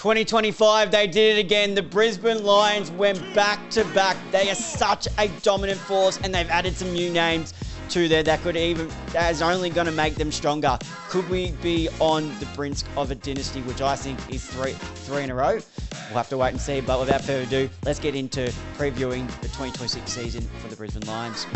2025, they did it again. The Brisbane Lions went back to back. They are such a dominant force, and they've added some new names to there that is only going to make them stronger. Could we be on the brink of a dynasty, which I think is three in a row? We'll have to wait and see, but without further ado, let's get into previewing the 2026 season for the Brisbane Lions.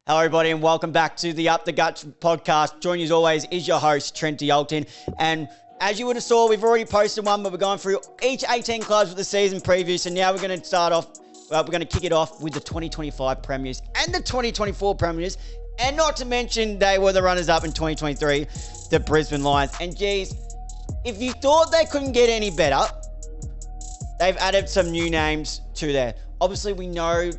Hello everybody and welcome back to the Up the Guts podcast. Joining you as always is your host, Trent D'Alton. And as you would have saw, we've already posted one, but we're going through each 18 clubs with the season preview. So now we're going to start off, we're going to kick it off with the 2025 premiers and the 2024 premiers. And not to mention, they were the runners-up in 2023, the Brisbane Lions. And geez, if you thought they couldn't get any better, they've added some new names to there. Obviously, we know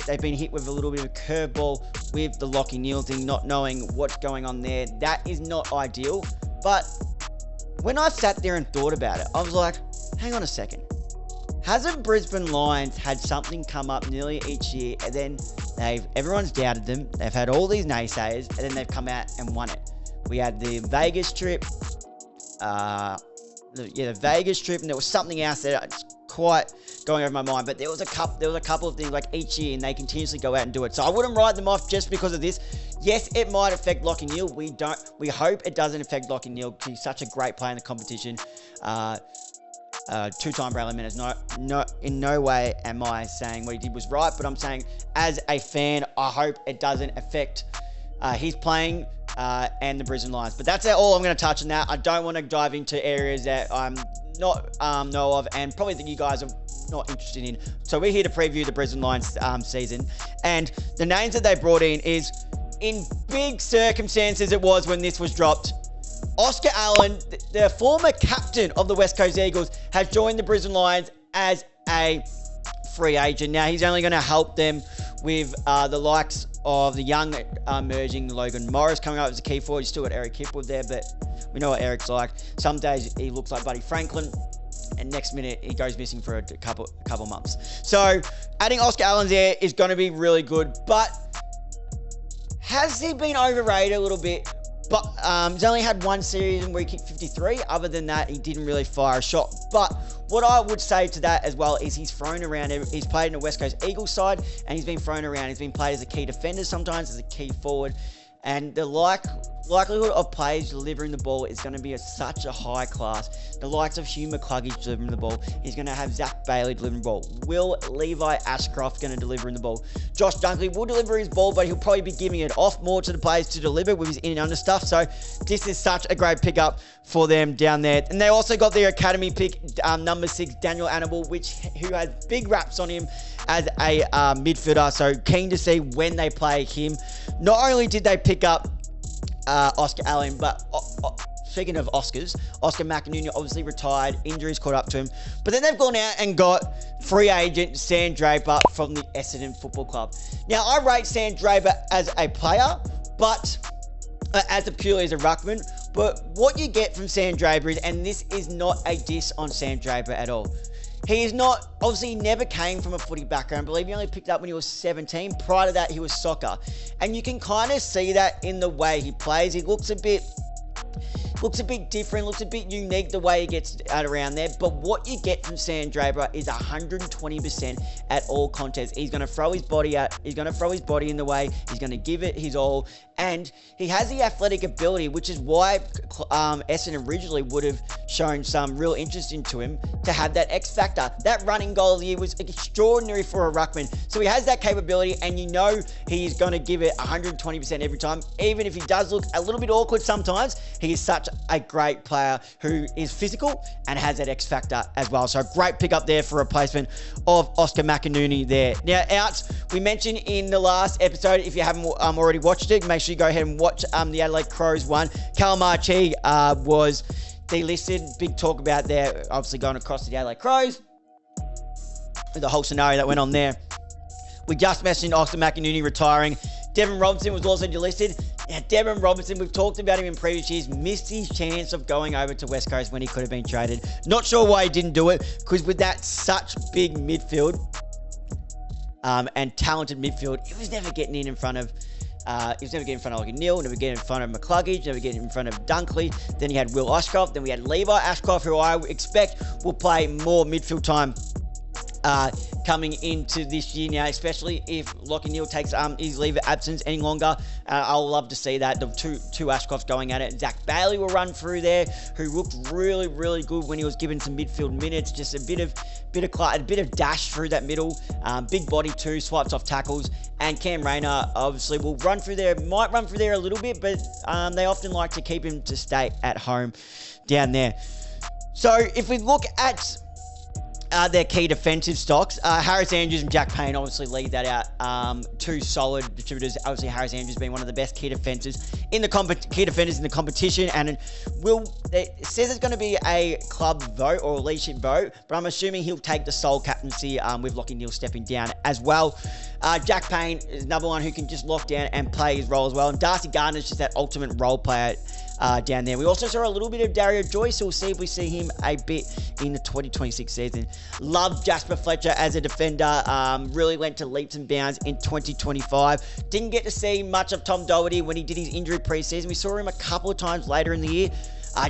they've been hit with a little bit of a curveball with the Lachie Neale thing, not knowing what's going on there. That is not ideal. But when I sat there and thought about it, I was like, hang on a second. Hasn't Brisbane Lions had something come up nearly each year, and then everyone's doubted them. They've had all these naysayers, and then they've come out and won it. We had the Vegas trip, the Vegas trip, and there was something else that quite going over my mind, but there was a couple of things like each year, and they continuously go out and do it. So I wouldn't write them off just because of this. Yes, it might affect Lachie Neale. We hope it doesn't affect Lachie Neale. He's such a great player in the competition. Two-time Bradley Minutes. In no way am I saying what he did was right, but I'm saying as a fan, I hope it doesn't affect his playing and the Brisbane Lions. But that's all I'm going to touch on that. I don't want to dive into areas that I'm not know of, and probably that you guys are not interested in. So we're here to preview the Brisbane Lions season, and the names that they brought in is in big circumstances. It was when this was dropped. Oscar Allen, the former captain of the West Coast Eagles, has joined the Brisbane Lions as a free agent. Now he's only going to help them with the likes of the young emerging Logan Morris coming up as a key forward. He's still got Eric Hipwood there, but we know what Eric's like. Some days he looks like Buddy Franklin, and next minute he goes missing for a couple months. So adding Oscar Allen there is going to be really good, but has he been overrated a little bit? But he's only had one season where he kicked 53. Other than that, he didn't really fire a shot. But what I would say to that as well is he's thrown around. He's played in the West Coast Eagles side, and he's been thrown around. He's been played as a key defender sometimes, as a key forward. And the likelihood of players delivering the ball is going to be such a high class. The likes of Hugh McCluggage delivering the ball. He's going to have Zach Bailey delivering the ball. Will Levi Ashcroft going to deliver in the ball? Josh Dunkley will deliver his ball, but he'll probably be giving it off more to the players to deliver with his in and under stuff. So this is such a great pickup for them down there. And they also got their academy pick, number 6, Daniel Annable, who has big raps on him as a midfielder. So keen to see when they play him. Not only did they pick up Oscar Allen, but speaking of Oscars, Oscar McInerney obviously retired, injuries caught up to him, but then they've gone out and got free agent Sam Draper from the Essendon Football Club. Now, I rate Sam Draper as a player, but purely as a ruckman, but what you get from Sam Draper is, and this is not a diss on Sam Draper at all, he is not, obviously he never came from a footy background. I believe he only picked up when he was 17. Prior to that, he was soccer. And you can kind of see that in the way he plays. He looks a bit different, looks a bit unique the way he gets out around there. But what you get from Sam Draper is 120% at all contests. He's going to throw his body out. He's going to throw his body in the way. He's going to give it his all. And he has the athletic ability, which is why Essendon originally would have shown some real interest into him to have that X factor. That running goal of the year was extraordinary for a ruckman. So he has that capability, and you know he's going to give it 120% every time. Even if he does look a little bit awkward sometimes, he is such a great player who is physical and has that X factor as well. So great pickup there for replacement of Oscar McInerney there. Now, outs, we mentioned in the last episode, if you haven't already watched it, make sure you go ahead and watch the Adelaide Crows one. Calmarchi was delisted. Big talk about there, obviously going across to the Adelaide Crows. The whole scenario that went on there. We just mentioned Oscar McInerney retiring. Devon Robinson was also delisted. Now, Devon Robinson, we've talked about him in previous years, missed his chance of going over to West Coast when he could have been traded. Not sure why he didn't do it, because with that such big midfield, and talented midfield. He was never getting in front of. He was never getting in front of like Neil, never getting in front of McCluggage, never getting in front of Dunkley. Then you had Will Ashcroft. Then we had Levi Ashcroft, who I expect will play more midfield time coming into this year now, especially if Lachie Neale takes his leave of absence any longer. I'll love to see that. The two Ashcrofts going at it. Zach Bailey will run through there, who looked really, really good when he was given some midfield minutes. Just a bit of dash through that middle. Big body too, swipes off tackles. And Cam Rayner obviously will run through there. Might run through there a little bit, but they often like to keep him to stay at home down there. So if we look at their key defensive stocks, Harris Andrews and Jack Payne obviously lead that out. Two solid distributors. Obviously, Harris Andrews being one of the best key defenders in the competition, and it says it's going to be a club vote or a leadership vote, but I'm assuming he'll take the sole captaincy with Lachie Neale stepping down as well. Jack Payne is another one who can just lock down and play his role as well, and Darcy Gardner's just that ultimate role player down there. We also saw a little bit of Dario Joyce, so we'll see if we see him a bit in the 2026 season. Love Jasper Fletcher as a defender. Really went to leaps and bounds in 2025. Didn't get to see much of Tom Doherty when he did his injury preseason. We saw him a couple of times later in the year.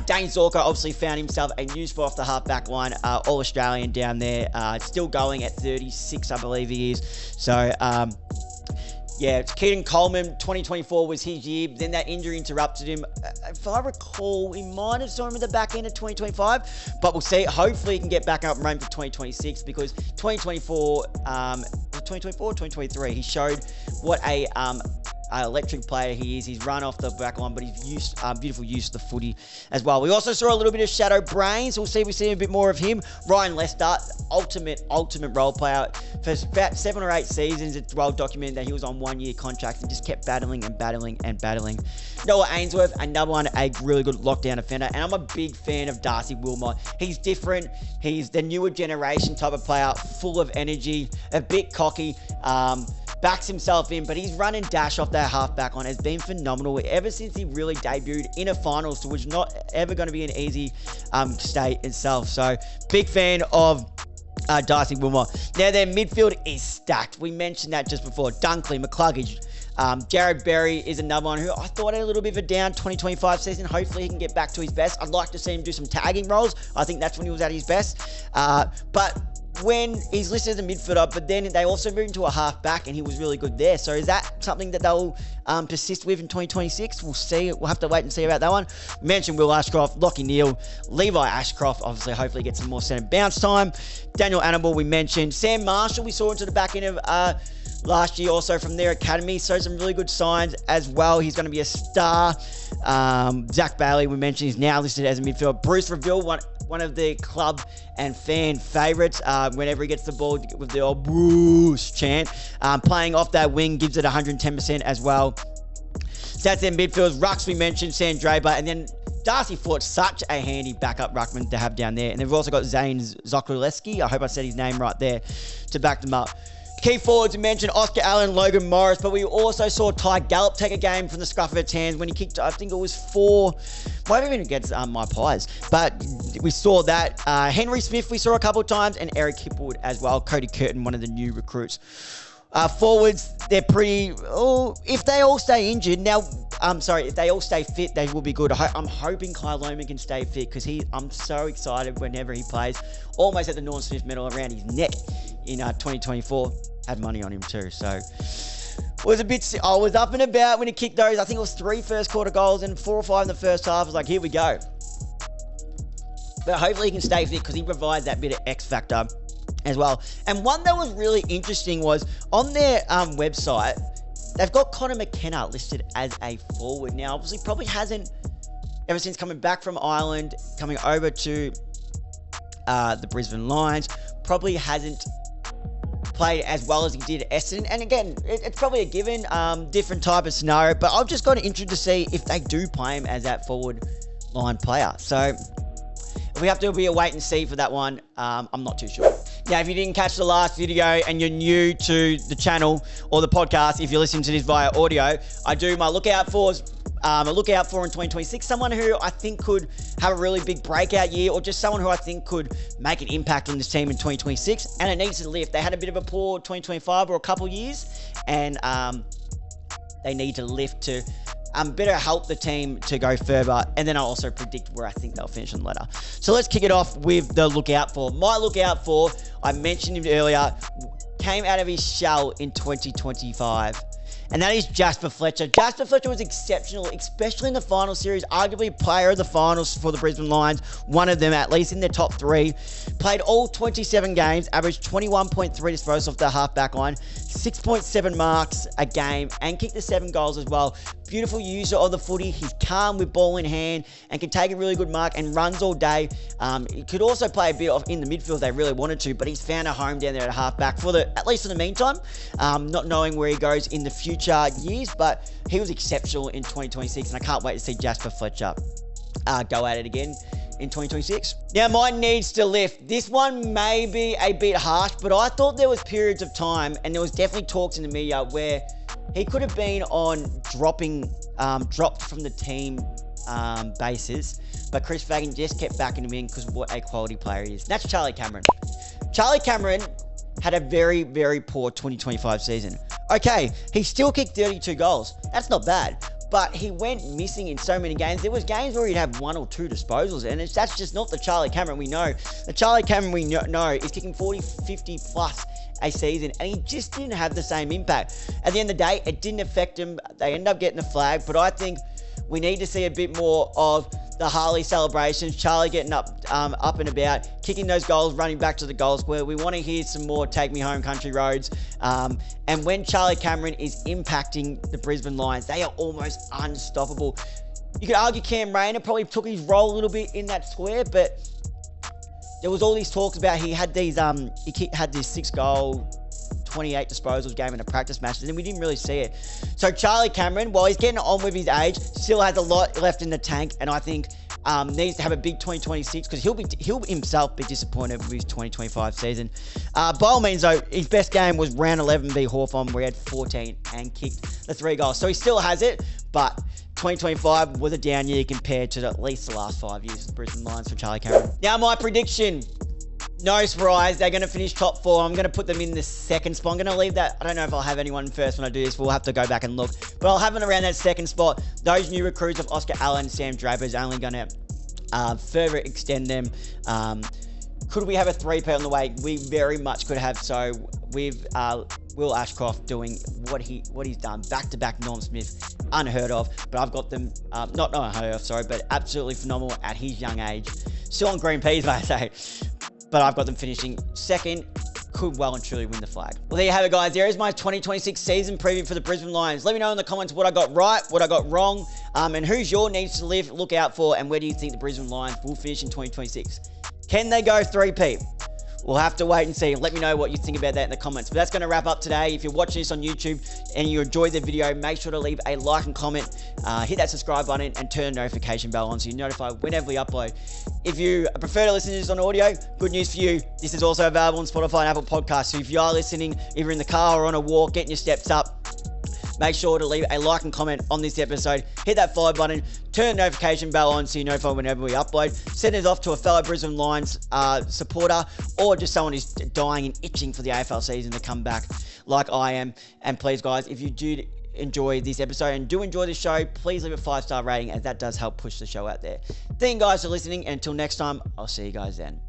Dane Zorko obviously found himself a new spot off the half-back line. All-Australian down there. Still going at 36, I believe he is. So, yeah, Keaton Coleman, 2024 was his year. Then that injury interrupted him. If I recall, we might have saw him at the back end of 2025, but we'll see. Hopefully he can get back up and running for 2026, because 2024, 2023, he showed what a electric player he is. He's run off the back line, but he's beautiful use of the footy as well. We also saw a little bit of Shadow Brains. We'll see if we see a bit more of him. Ryan Lester, ultimate role player. For about 7 or 8 seasons, it's well documented that he was on 1-year contract and just kept battling. Noah Ainsworth, another one, a really good lockdown defender. And I'm a big fan of Darcy Wilmot. He's different. He's the newer generation type of player, full of energy, a bit cocky. Backs himself in, but his run and dash off that half-back line has been phenomenal ever since he really debuted in a finals, which is not ever going to be an easy state itself. So, big fan of Darcy Wilmot. Now, their midfield is stacked. We mentioned that just before. Dunkley, McCluggage, Jared Berry is another one who I thought had a little bit of a down 2025 season. Hopefully, he can get back to his best. I'd like to see him do some tagging roles. I think that's when he was at his best. But when he's listed as a midfielder, but then they also moved into a half-back, and he was really good there. So is that something that they'll persist with in 2026? We'll see. We'll have to wait and see about that one. Mentioned Will Ashcroft, Lachie Neale, Levi Ashcroft, obviously, hopefully get some more centre bounce time. Daniel Annable, we mentioned. Sam Marshall, we saw into the back end of last year, also from their academy. So some really good signs as well. He's going to be a star. Zach Bailey, we mentioned, he's now listed as a midfielder. Bruce Reville, one of the club and fan favourites. Whenever he gets the ball with the old Bruce chant, playing off that wing, gives it 110% as well. So that's their midfielders. Rucks, we mentioned, Sam Draper, and then Darcy Fort, such a handy backup ruckman to have down there. And they've also got Zane Zokruleski, I hope I said his name right there, to back them up. Key forwards, we mentioned Oscar Allen, Logan Morris, but we also saw Ty Gallup take a game from the scruff of its hands when he kicked, I think it was 4, might have been against my Pies, but we saw that. Henry Smith we saw a couple of times, and Eric Hipwood as well. Cody Curtin, one of the new recruits. Forwards, they're pretty, if they all stay injured, if they all stay fit, they will be good. I'm hoping Kyle Lohman can stay fit, because I'm so excited whenever he plays. Almost at the Norm Smith medal around his neck in 2024. Had money on him too, so I was up and about when he kicked those. I think it was 3 first quarter goals and 4 or 5 in the first half. I was like, here we go. But hopefully he can stay fit, because he provides that bit of X factor as well. And one that was really interesting was on their website, they've got Connor McKenna listed as a forward. Now, obviously, probably hasn't, ever since coming back from Ireland, coming over to the Brisbane Lions, probably hasn't played as well as he did at Essendon. And again, it's probably a given, different type of scenario, but I've just got interested to see if they do play him as that forward line player. So we have to be a wait and see for that one. I'm not too sure. Now, if you didn't catch the last video and you're new to the channel or the podcast, if you're listening to this via audio, I do my lookout for look out for in 2026. Someone who I think could have a really big breakout year, or just someone who I think could make an impact on this team in 2026. And it needs to lift. They had a bit of a poor 2025 or a couple years, and they need to lift to better help the team to go further. And then I'll also predict where I think they'll finish on the ladder. So let's kick it off with the lookout for. My lookout for, I mentioned him earlier, came out of his shell in 2025. And that is Jasper Fletcher. Jasper Fletcher was exceptional, especially in the final series. Arguably player of the finals for the Brisbane Lions. One of them, at least in their top three. Played all 27 games, averaged 21.3 disposals off the half-back line, 6.7 marks a game, and kicked the 7 goals as well. Beautiful user of the footy. He's calm with ball in hand and can take a really good mark and runs all day. He could also play a bit of in the midfield if they really wanted to, but he's found a home down there at half-back at least in the meantime. Not knowing where he goes in the future years, but he was exceptional in 2026, and I can't wait to see Jasper Fletcher go at it again in 2026. Now, mine needs to lift. This one may be a bit harsh, but I thought there was periods of time, and there was definitely talks in the media where he could have been on dropped from the team basis, but Chris Fagan just kept backing him in because of what a quality player he is. And that's Charlie Cameron. Charlie Cameron had a very, very poor 2025 season. Okay, he still kicked 32 goals. That's not bad. But he went missing in so many games. There was games where he'd have 1 or 2 disposals, and that's just not the Charlie Cameron we know. The Charlie Cameron we know is kicking 40, 50 plus a season, and he just didn't have the same impact. At the end of the day, it didn't affect him. They ended up getting the flag, but I think we need to see a bit more of the Harley celebrations, Charlie getting up and about, kicking those goals, running back to the goal square. We want to hear some more Take Me Home Country Roads. And when Charlie Cameron is impacting the Brisbane Lions, they are almost unstoppable. You could argue Cam Rayner probably took his role a little bit in that square, but there was all these talks about he had these he had this 6-goal, 28 disposals game in a practice match, and then we didn't really see it. So Charlie Cameron, while he's getting on with his age, still has a lot left in the tank, and I think needs to have a big 2026 because he'll himself be disappointed with his 2025 season. By all means, though, his best game was round 11 v Hawthorn, where he had 14 and kicked the 3 goals. So he still has it, but 2025 was a down year compared to at least the last 5 years of the Brisbane Lions for Charlie Cameron. Now, my prediction. No surprise, they're going to finish top 4. I'm going to put them in the 2nd spot. I'm going to leave that. I don't know if I'll have anyone first when I do this. We'll have to go back and look. But I'll have them around that 2nd spot. Those new recruits of Oscar Allen and Sam Draper is only going to further extend them. Could we have a 3-peat on the way? We very much could have. So with Will Ashcroft doing what he's done, back-to-back Norm Smith, unheard of. But I've got them, not unheard of, sorry, but absolutely phenomenal at his young age. Still on green peas, may I say. But I've got them finishing 2nd, could well and truly win the flag. Well, there you have it, guys. There is my 2026 season preview for the Brisbane Lions. Let me know in the comments what I got right, what I got wrong, and who's your needs to look out for, and where do you think the Brisbane Lions will finish in 2026? Can they go 3-peat? We'll have to wait and see. Let me know what you think about that in the comments. But that's going to wrap up today. If you're watching this on YouTube and you enjoyed the video, make sure to leave a like and comment. Hit that subscribe button and turn the notification bell on so you're notified whenever we upload. If you prefer to listen to this on audio, good news for you. This is also available on Spotify and Apple Podcasts. So if you are listening, either in the car or on a walk, getting your steps up, make sure to leave a like and comment on this episode. Hit that follow button. Turn the notification bell on so you're notified whenever we upload. Send it off to a fellow Brisbane Lions supporter, or just someone who's dying and itching for the AFL season to come back like I am. And please, guys, if you do enjoy this episode and do enjoy the show, please leave a 5-star rating, as that does help push the show out there. Thank you guys for listening, and until next time, I'll see you guys then.